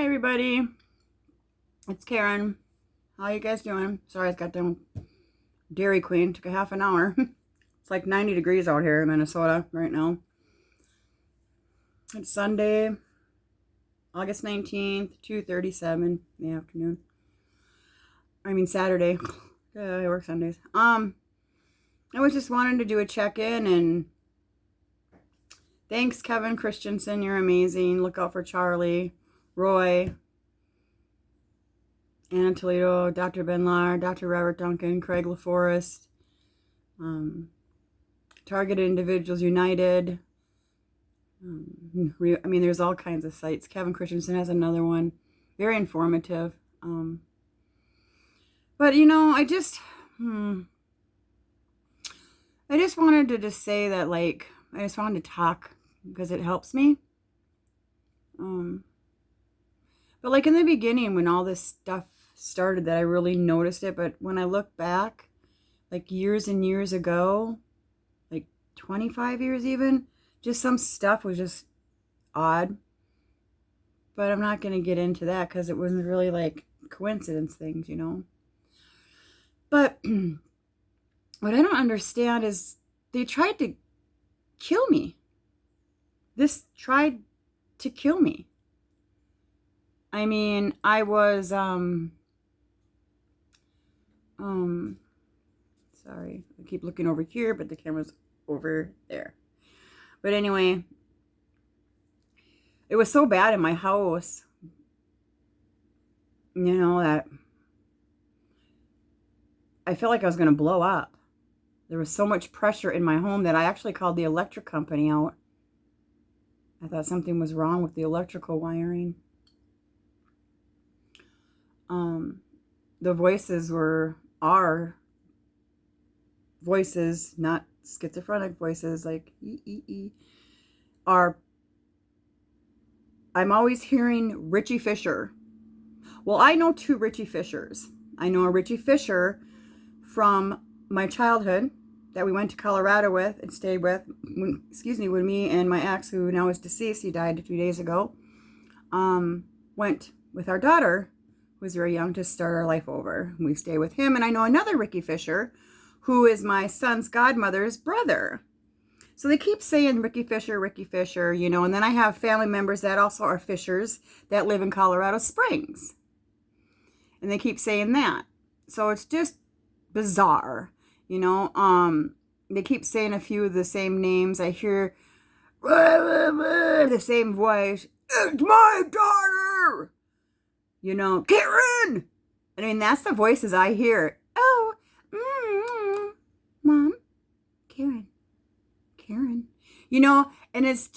Hi everybody, it's Karen. How you guys doing? Sorry, I got done with Dairy Queen. Took a half an hour. It's like 90 degrees out here in Minnesota right now. It's Sunday, August 19th, 2:37 in the afternoon. I mean Saturday. I work Sundays. I was just wanting to do a check-in and thanks Kevin Christensen, you're amazing. Look out for Charlie, Roy, Anna Toledo, Dr. Ben Lahr, Dr. Robert Duncan, Craig LaForest, Targeted Individuals United. I mean, there's all kinds of sites. Kevin Christensen has another one. Very informative. But, I just wanted to just say that, like, I just wanted to talk because it helps me. But, like, in the beginning when all this stuff started that I really noticed it, but when I look back, like, years and years ago, like 25 years even, just some stuff was just odd. But I'm not going to get into that because it wasn't really like coincidence things, But what I don't understand is they tried to kill me. This tried to kill me. I mean, I was, sorry, I keep looking over here, but the camera's over there. But anyway, it was so bad in my house, that I felt like I was going to blow up. There was so much pressure in my home that I actually called the electric company out. I thought something was wrong with the electrical wiring. The voices are voices, not schizophrenic voices, like I'm always hearing Richie Fisher. Well, I know two Richie Fishers. I know a Richie Fisher from my childhood that we went to Colorado with and stayed with, with me and my ex, who now is deceased. He died a few days ago. Went with our daughter, who was very young, to start our life over. We stay with him. And I know another Ricky Fisher, who is my son's godmother's brother. So they keep saying Ricky Fisher, and then I have family members that also are Fishers that live in Colorado Springs. And they keep saying that. So it's just bizarre, They keep saying a few of the same names. I hear the same voice. It's my daughter! Karen! I mean, that's the voices I hear. Oh, Mom, Karen. And it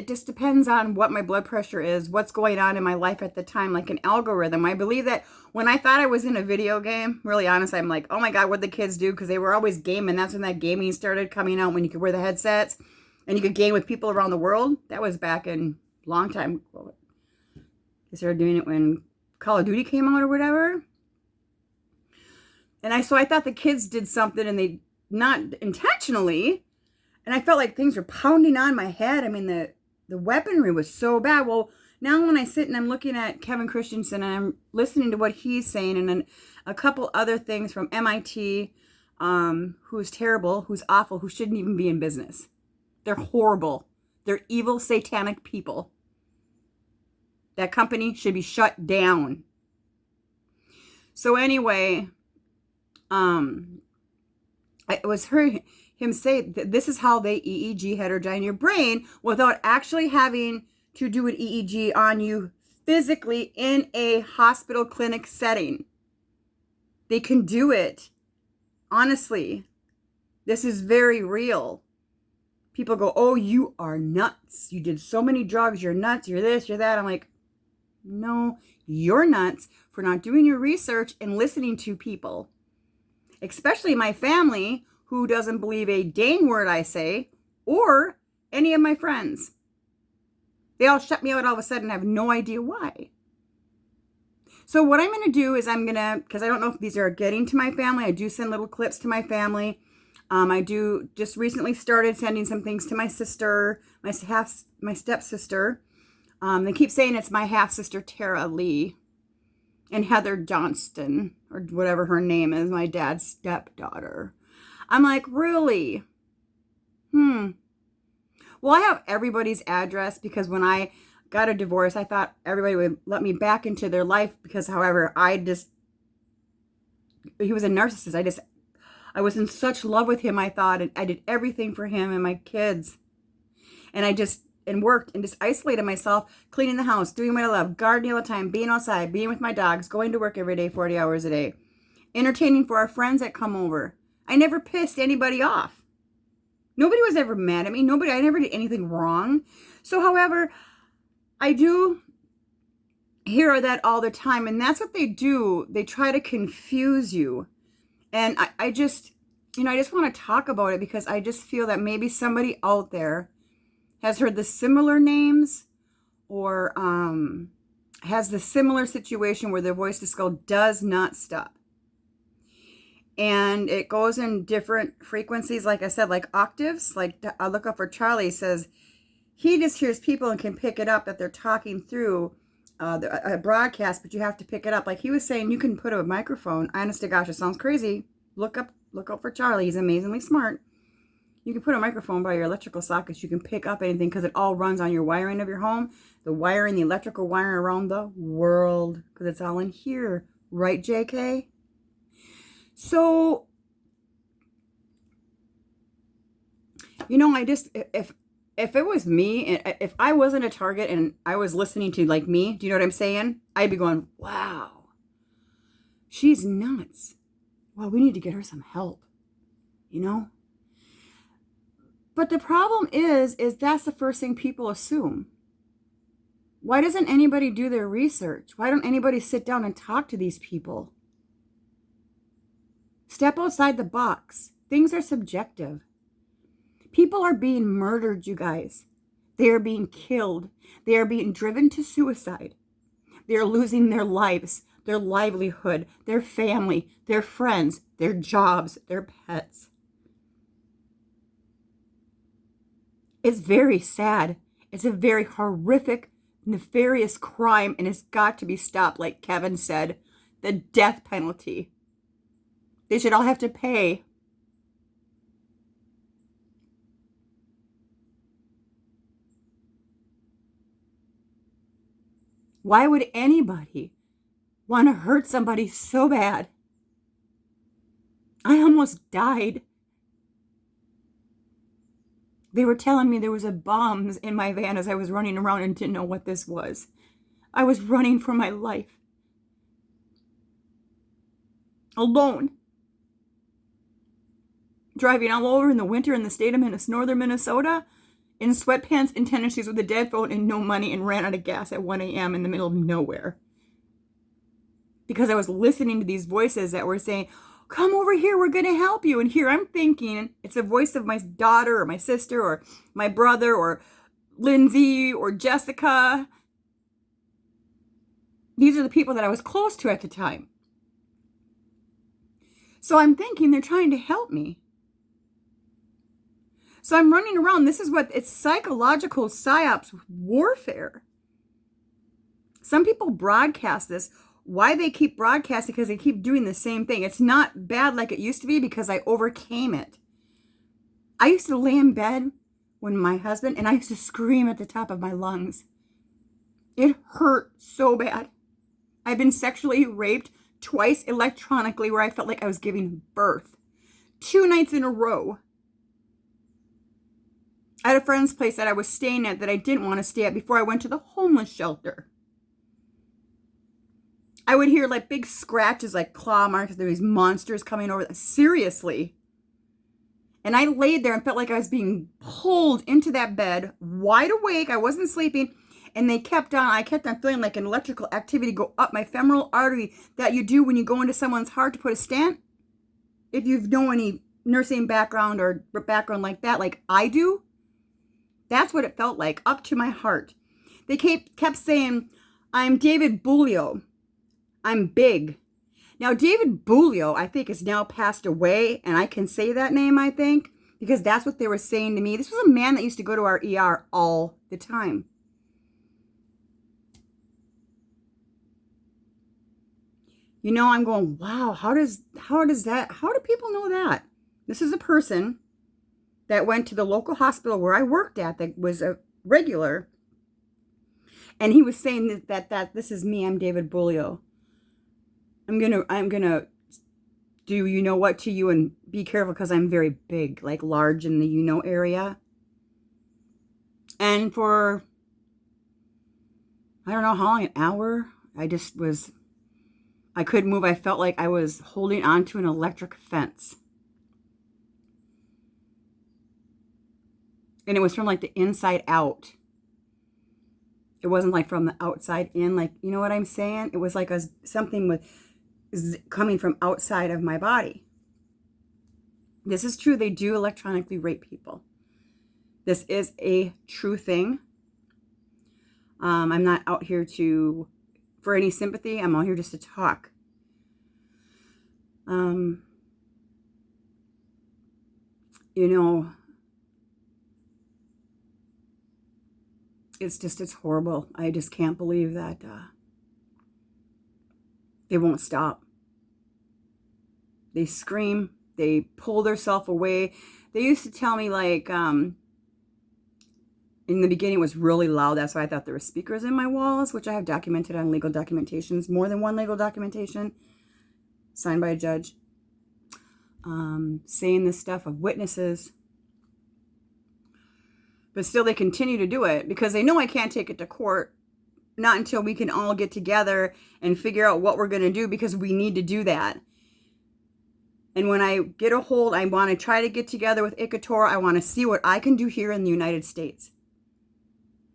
just depends on what my blood pressure is, what's going on in my life at the time, like an algorithm. I believe that when I thought I was in a video game, really honest, I'm like, oh my God, what'd the kids do? Because they were always gaming. That's when that gaming started coming out, when you could wear the headsets and you could game with people around the world. That was back in a long time ago. They started doing it when Call of Duty came out or whatever. And so I thought the kids did something, and they, not intentionally, and I felt like things were pounding on my head. I mean, the weaponry was so bad. Well, now when I sit and I'm looking at Kevin Christensen and I'm listening to what he's saying, and then a couple other things from MIT, who's terrible, who's awful, who shouldn't even be in business. They're horrible. They're evil, satanic people. That company should be shut down. So anyway, I was hearing him say that this is how they EEG heterodyne your brain without actually having to do an EEG on you physically in a hospital clinic setting. They can do it. Honestly, this is very real. People go, oh, you are nuts. You did so many drugs. You're nuts. You're this, you're that. I'm like, no, you're nuts for not doing your research and listening to people. Especially my family, who doesn't believe a dang word I say, or any of my friends. They all shut me out all of a sudden. I have no idea why. So what I'm going to do is because I don't know if these are getting to my family, I do send little clips to my family. I do just recently started sending some things to my sister, my stepsister. They keep saying it's my half sister Tara Lee and Heather Johnston, or whatever her name is, my dad's stepdaughter. I'm like, really? Well, I have everybody's address because when I got a divorce, I thought everybody would let me back into their life because, however, he was a narcissist. I was in such love with him, I thought, and I did everything for him and my kids. And and worked and just isolated myself, cleaning the house, doing what I love, gardening all the time, being outside, being with my dogs, going to work every day, 40 hours a day, entertaining for our friends that come over. I never pissed anybody off. Nobody was ever mad at me. I never did anything wrong. So, however, I do hear that all the time, and that's what they do. They try to confuse you. And I just want to talk about it because I just feel that maybe somebody out there has heard the similar names or has the similar situation where their voice to skull does not stop. And it goes in different frequencies, like I said, like octaves. Like I look up for Charlie, says he just hears people and can pick it up that they're talking through a broadcast, but you have to pick it up. Like he was saying, you can put a microphone. Honest to gosh, it sounds crazy. Look up for Charlie. He's amazingly smart. You can put a microphone by your electrical sockets. You can pick up anything because it all runs on your wiring of your home. The wiring, the electrical wiring around the world, because it's all in here. Right, JK? So, if it was me, and if I wasn't a target and I was listening to like me, do you know what I'm saying? I'd be going, wow, she's nuts. Well, we need to get her some help, But the problem is that's the first thing people assume. Why doesn't anybody do their research? Why don't anybody sit down and talk to these people? Step outside the box. Things are subjective. People are being murdered, you guys. They are being killed. They are being driven to suicide. They are losing their lives, their livelihood, their family, their friends, their jobs, their pets. It's very sad. It's a very horrific, nefarious crime, and it's got to be stopped, like Kevin said. The death penalty. They should all have to pay. Why would anybody want to hurt somebody so bad? I almost died. They were telling me there was a bombs in my van as I was running around and didn't know what this was. I was running for my life. Alone. Driving all over in the winter in the state of northern Minnesota in sweatpants and tennis shoes with a dead phone and no money, and ran out of gas at 1 a.m. in the middle of nowhere. Because I was listening to these voices that were saying, come over here, we're going to help you. And here I'm thinking it's a voice of my daughter or my sister or my brother or Lindsay or Jessica. These are the people that I was close to at the time. So I'm thinking they're trying to help me. So I'm running around. It's psychological psyops warfare. Some people broadcast this. Why they keep broadcasting? Because they keep doing the same thing. It's not bad like it used to be because I overcame it. I used to lay in bed when my husband, and I used to scream at the top of my lungs. It hurt so bad. I've been sexually raped twice electronically where I felt like I was giving birth. 2 nights in a row. At a friend's place that I was staying at that I didn't want to stay at before I went to the homeless shelter. I would hear like big scratches, like claw marks. There were these monsters coming over. Seriously. And I laid there and felt like I was being pulled into that bed, wide awake. I wasn't sleeping. And they kept on. I kept on feeling like an electrical activity go up my femoral artery that you do when you go into someone's heart to put a stent. If you've known any nursing background or background like that, like I do. That's what it felt like, up to my heart. They kept saying, I'm David Bulio. I'm big. Now, David Bulio, I think, has now passed away, and I can say that name, I think, because that's what they were saying to me. This was a man that used to go to our ER all the time. I'm going, wow, how do people know that? This is a person that went to the local hospital where I worked at that was a regular. And he was saying that this is me. I'm David Bulio. I'm gonna do what to you, and be careful because I'm very big, like large in the area. And for I don't know how long, an hour, I couldn't move. I felt like I was holding onto an electric fence. And it was from like the inside out. It wasn't like from the outside in, like, you know what I'm saying? It was like something coming from outside of my body. This is true. They do electronically rape people. This is a true thing. I'm not out here for any sympathy. I'm out here just to talk. It's horrible. I just can't believe that they won't stop. They scream. They pull themselves away. They used to tell me, like, in the beginning it was really loud. That's why I thought there were speakers in my walls, which I have documented on legal documentations, more than one legal documentation signed by a judge, saying this stuff of witnesses. But still they continue to do it because they know I can't take it to court, not until we can all get together and figure out what we're going to do, because we need to do that. And when I get a hold, I want to try to get together with ICATOR. I want to see what I can do here in the United States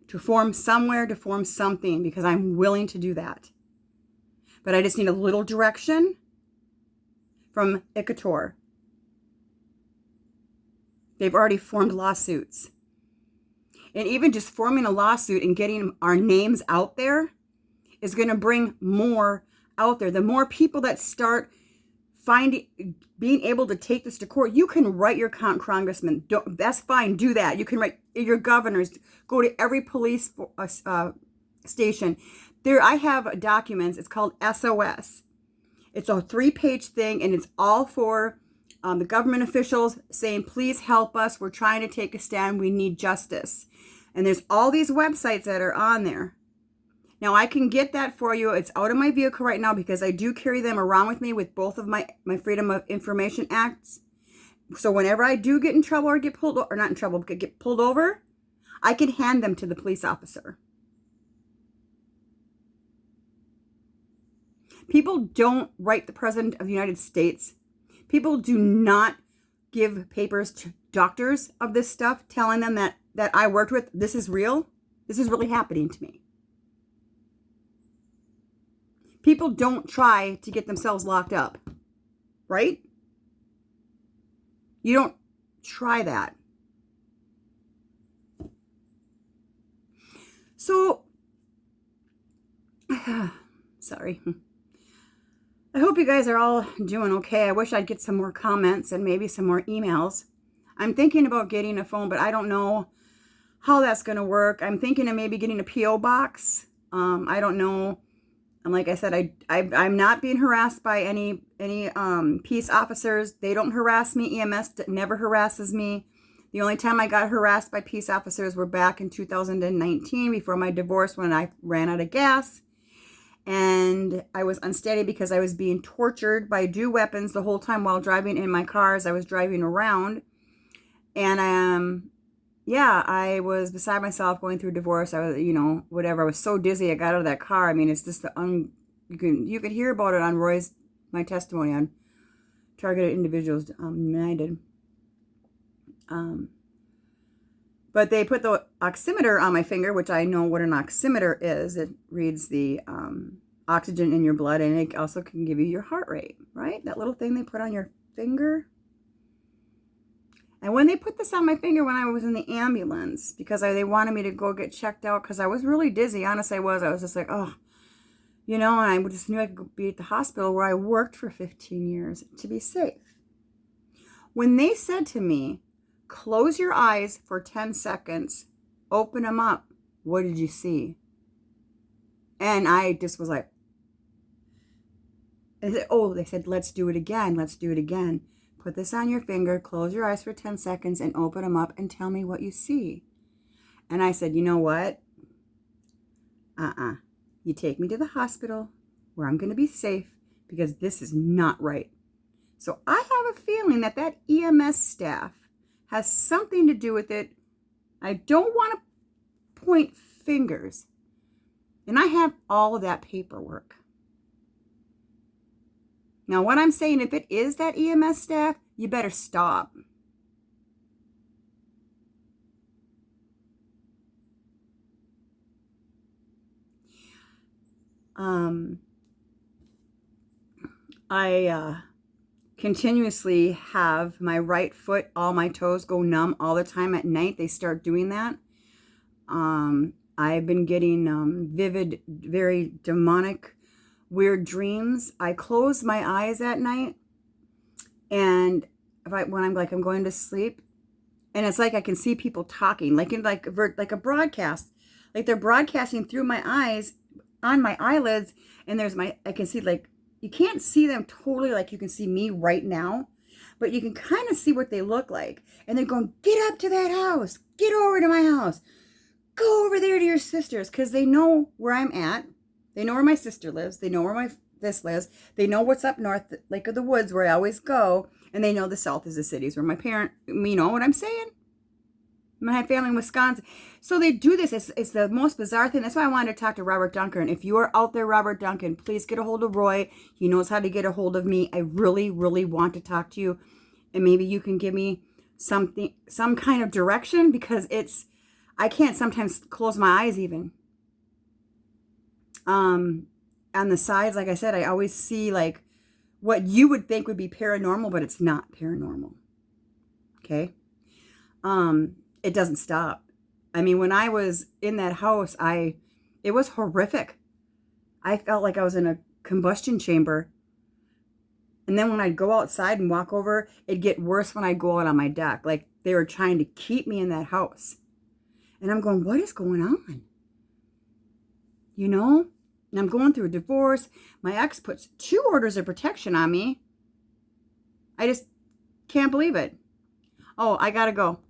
to form something, because I'm willing to do that. But I just need a little direction from ICATOR. They've already formed lawsuits. And even just forming a lawsuit and getting our names out there is going to bring more out there. The more people that start being able to take this to court, you can write your congressman. That's fine. Do that. You can write your governors. Go to every police station. I have documents. It's called SOS. It's a 3-page thing, and it's all for the government officials saying, please help us. We're trying to take a stand. We need justice. And there's all these websites that are on there. Now, I can get that for you. It's out of my vehicle right now because I do carry them around with me with both of my Freedom of Information Acts. So whenever I do get in trouble or get pulled, or not in trouble, but get pulled over, I can hand them to the police officer. People don't write the President of the United States. People do not give papers to doctors of this stuff, telling them that I worked with, this is real. This is really happening to me. People don't try to get themselves locked up, right? You don't try that. So, sorry. I hope you guys are all doing okay. I wish I'd get some more comments and maybe some more emails. I'm thinking about getting a phone, but I don't know how that's going to work. I'm thinking of maybe getting a P.O. box. I don't know. And like I said, I'm not being harassed by any peace officers. They don't harass me. EMS never harasses me. The only time I got harassed by peace officers were back in 2019 before my divorce, when I ran out of gas. And I was unsteady because I was being tortured by dew weapons the whole time while driving in my car as I was driving around. And I was beside myself going through divorce. I was, whatever. I was so dizzy. I got out of that car. I mean, it's just you could hear about it on my testimony on Targeted Individuals United. But they put the oximeter on my finger, which I know what an oximeter is. It reads the oxygen in your blood, and it also can give you your heart rate, right? That little thing they put on your finger. And when they put this on my finger when I was in the ambulance, because they wanted me to go get checked out because I was really dizzy. Honestly, I was just like, oh, and I just knew I could be at the hospital where I worked for 15 years to be safe. When they said to me, close your eyes for 10 seconds, open them up, what did you see? And I just was like, And they said, let's do it again. Let's do it again. Put this on your finger, close your eyes for 10 seconds and open them up and tell me what you see. And I said, you know what? You take me to the hospital where I'm going to be safe because this is not right. So I have a feeling that that EMS staff has something to do with it. I don't want to point fingers. And I have all of that paperwork. Now, what I'm saying, if it is that EMS staff, you better stop. I continuously have my right foot, all my toes go numb all the time at night. They start doing that. I've been getting vivid, very demonic, weird dreams. I close my eyes at night, and when I'm going to sleep, and it's like I can see people talking, like in like a broadcast, like they're broadcasting through my eyes on my eyelids, and I can see, like, you can't see them totally like you can see me right now, but you can kind of see what they look like. And they're going, get up to that house, get over to my house, go over there to your sister's, because they know where I'm at. They know where my sister lives. They know where this lives. They know what's up north, Lake of the Woods, where I always go. And they know the south is the cities where you know what I'm saying? My family in Wisconsin. So they do this. It's the most bizarre thing. That's why I wanted to talk to Robert Duncan. If you are out there, Robert Duncan, please get a hold of Roy. He knows how to get a hold of me. I really, really want to talk to you. And maybe you can give me some kind of direction, because I can't sometimes close my eyes even. On the sides, like I said, I always see like what you would think would be paranormal, but it's not paranormal. Okay? It doesn't stop. I mean, when I was in that house, it was horrific. I felt like I was in a combustion chamber. And then when I'd go outside and walk over, it'd get worse when I go out on my deck. Like they were trying to keep me in that house. And I'm going, what is going on? You know? And I'm going through a divorce. My ex puts 2 orders of protection on me. I just can't believe it. Oh, I gotta go.